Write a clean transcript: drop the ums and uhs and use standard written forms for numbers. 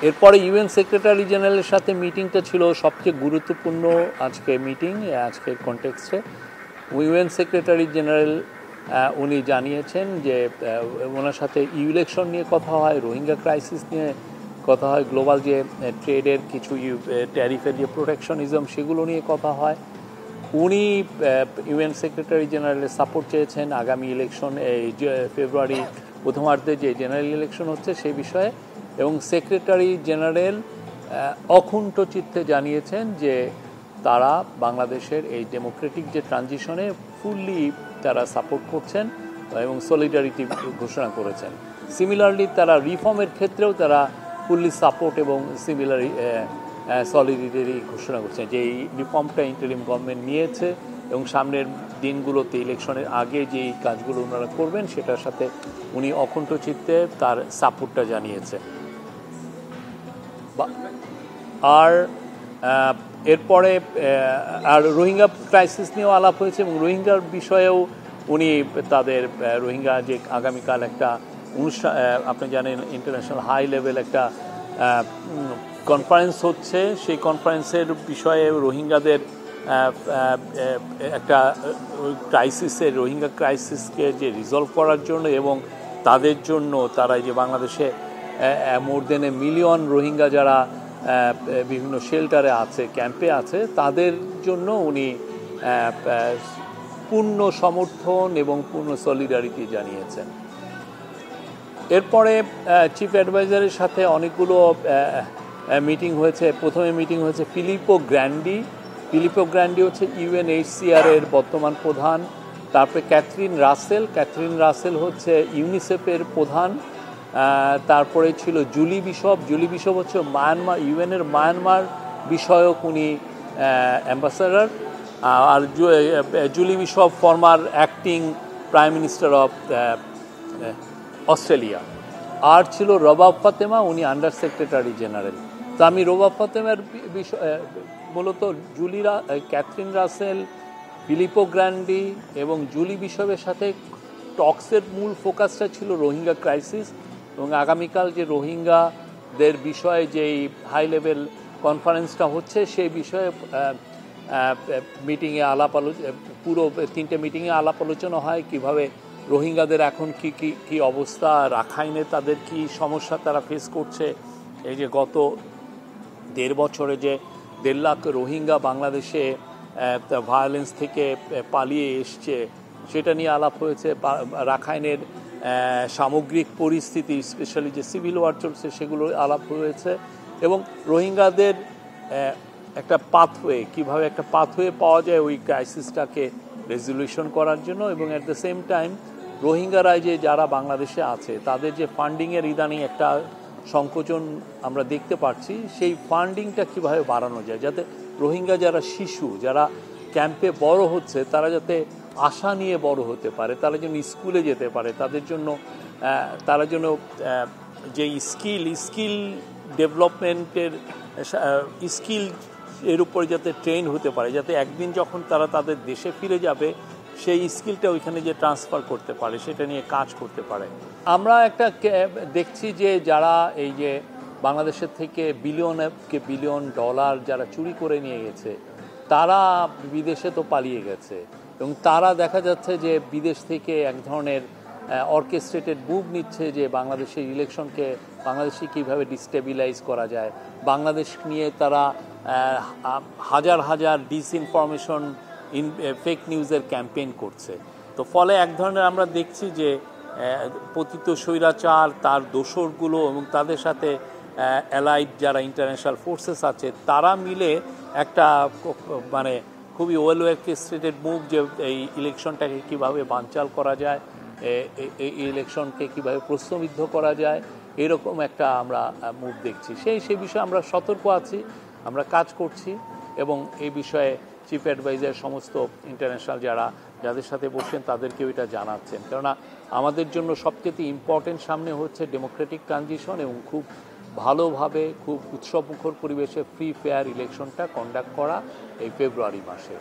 এরপরে UN secretary জেনারেলের সাথে মিটিংটা ছিল সবচেয়ে গুরুত্বপূর্ণ আজকে মিটিং, আজকের কনটেক্সটে। ইউএন সেক্রেটারি জেনারেল উনি জানিয়েছেন যে ওনার সাথে ইলেকশন নিয়ে কথা হয়, রোহিঙ্গা ক্রাইসিস নিয়ে কথা হয়, গ্লোবাল যে ট্রেডের কিছু ট্যারিফের যে প্রোটেকশনিজম সেগুলো নিয়ে কথা হয়। উনি ইউএন সেক্রেটারি জেনারেলের সাপোর্ট চেয়েছেন আগামী ইলেকশন, এই ফেব্রুয়ারি প্রথমার্ধে যে জেনারেল ইলেকশন হচ্ছে সেই বিষয়ে, এবং সেক্রেটারি জেনারেল অকুণ্ঠ চিত্তে জানিয়েছেন যে তারা বাংলাদেশের এই ডেমোক্রেটিক যে ট্রানজিশনে ফুললি তারা সাপোর্ট করছেন এবং সলিডারিটি ঘোষণা করেছেন। সিমিলারলি তারা রিফর্মের ক্ষেত্রেও তারা ফুললি সাপোর্ট এবং সিমিলারি সলিডারিটি ঘোষণা করছেন যে এই রিফর্মটা ইন্টারিম গভর্নমেন্ট নিয়েছে এবং সামনের দিনগুলোতে ইলেকশনের আগে যেই কাজগুলো ওনারা করবেন সেটার সাথে উনি অকুণ্ঠ চিত্তে তার সাপোর্টটা জানিয়েছে। আর এরপরে আর রোহিঙ্গা ক্রাইসিস নিয়েও আলাপ হয়েছে এবং রোহিঙ্গার বিষয়েও উনি তাদের রোহিঙ্গা যে আগামীকাল একটা অনুষ্ঠান, আপনি জানেন ইন্টারন্যাশনাল হাই লেভেল একটা কনফারেন্স হচ্ছে, সেই কনফারেন্সের বিষয়ে রোহিঙ্গাদের একটা ক্রাইসিসের রোহিঙ্গা ক্রাইসিসকে যে রিজলভ করার জন্য এবং তাদের জন্য তারা যে বাংলাদেশে মোর দেন এ মিলিয়ন রোহিঙ্গা যারা বিভিন্ন শেল্টারে আছে, ক্যাম্পে আছে, তাদের জন্য উনি পূর্ণ সমর্থন এবং পূর্ণ সলিডারিটি জানিয়েছেন। এরপরে চিফ অ্যাডভাইজারের সাথে অনেকগুলো মিটিং হয়েছে। প্রথমে মিটিং হয়েছে ফিলিপো গ্র্যান্ডি। ফিলিপো গ্র্যান্ডি হচ্ছে ইউএনএইচসিআর এর বর্তমান প্রধান। তারপরে ক্যাথরিন রাসেল হচ্ছে ইউনিসেফের প্রধান। তারপরে ছিল জুলি বিশপ হচ্ছে মায়ানমার, ইউএনের মায়ানমার বিষয়ক উনি অ্যাম্বাসাডার। আর Julie Bishop former acting prime minister of Australia. আর ছিল রবাব ফাতেমা, উনি আন্ডার সেক্রেটারি জেনারেল। তো আমি রবাব ফাতেমার বিষয় মূলত ক্যাথরিন রাসেল, ফিলিপো গ্র্যান্ডি এবং জুলি বিশপের সাথে টক্সের মূল ফোকাসটা ছিল রোহিঙ্গা ক্রাইসিস এবং আগামীকাল যে রোহিঙ্গাদের বিষয়ে যেই হাই লেভেল কনফারেন্সটা হচ্ছে সেই বিষয়ে মিটিংয়ে পুরো 3টে মিটিংয়ে আলাপ আলোচনা হয় কীভাবে রোহিঙ্গাদের এখন কি অবস্থা, রাখাইনে তাদের কি সমস্যা তারা ফেস করছে, এই যে গত 1.5 বছরে যে 1.5 লাখ রোহিঙ্গা বাংলাদেশে ভায়োলেন্স থেকে পালিয়ে এসছে সেটা নিয়ে আলাপ হয়েছে। রাখাইনের সামগ্রিক পরিস্থিতি, স্পেশালি যে সিভিল ওয়ার চলছে সেগুলো আলাপ হয়েছে এবং রোহিঙ্গাদের একটা কীভাবে একটা পাথওয়ে পাওয়া যায় ওই ক্রাইসিসটাকে রেজলিউশন করার জন্য, এবং অ্যাট দ্য সেম টাইম রোহিঙ্গারা যে যারা বাংলাদেশে আছে তাদের যে ফান্ডিংয়ের ইদানিং একটা সংকোচন আমরা দেখতে পাচ্ছি, সেই ফান্ডিংটা কীভাবে বাড়ানো যায় যাতে রোহিঙ্গা যারা শিশু যারা ক্যাম্পে বড় হচ্ছে তারা যাতে আশা নিয়ে বড় হতে পারে, তারা যেন স্কুলে যেতে পারে, তারা যেন যে স্কিল ডেভেলপমেন্টের স্কিল এর উপরে যাতে ট্রেন হতে পারে, যাতে একদিন যখন তারা তাদের দেশে ফিরে যাবে সেই স্কিলটা ওইখানে যে ট্রান্সফার করতে পারে সেটা নিয়ে কাজ করতে পারে। আমরা একটা দেখছি যে যারা এই যে বাংলাদেশের থেকে বিলিয়ন ডলার যারা চুরি করে নিয়ে গেছে তারা বিদেশে তো পালিয়ে গেছে এবং তারা দেখা যাচ্ছে যে বিদেশ থেকে এক ধরনের অর্কেস্ট্রেটেড মুভ নিচ্ছে যে বাংলাদেশের ইলেকশনকে বাংলাদেশে কীভাবে ডিস্টেবিলাইজ করা যায়, বাংলাদেশ নিয়ে তারা হাজার ডিসইনফরমেশন ফেক নিউজের ক্যাম্পেইন করছে। তো ফলে এক ধরনের আমরা দেখছি যে পতিত স্বৈরাচার তার দোসরগুলো এবং তাদের সাথে অ্যালাইড যারা ইন্টারন্যাশনাল ফোর্সেস আছে তারা মিলে একটা মানে খুবই ওয়েল অর্কেস্ট্রেটেড মুভ যে এই ইলেকশনটাকে কীভাবে বানচাল করা যায়, এই ইলেকশনকে কীভাবে প্রশ্নবিদ্ধ করা যায়, এরকম একটা আমরা মুভ দেখছি। সেই বিষয়ে আমরা সতর্ক আছি, আমরা কাজ করছি এবং এই বিষয়ে চিফ অ্যাডভাইজার সমস্ত ইন্টারন্যাশনাল যাদের সাথে বসছেন তাদেরকেও এটা জানাচ্ছেন, কেননা আমাদের জন্য সবচেয়ে ইম্পর্টেন্ট সামনে হচ্ছে ডেমোক্রেটিক ট্রানজিশন এবং খুব ভালোভাবে খুব উৎসবমুখর পরিবেশে ফ্রি ফেয়ার ইলেকশনটা কন্ডাক্ট করা এই ফেব্রুয়ারি মাসে।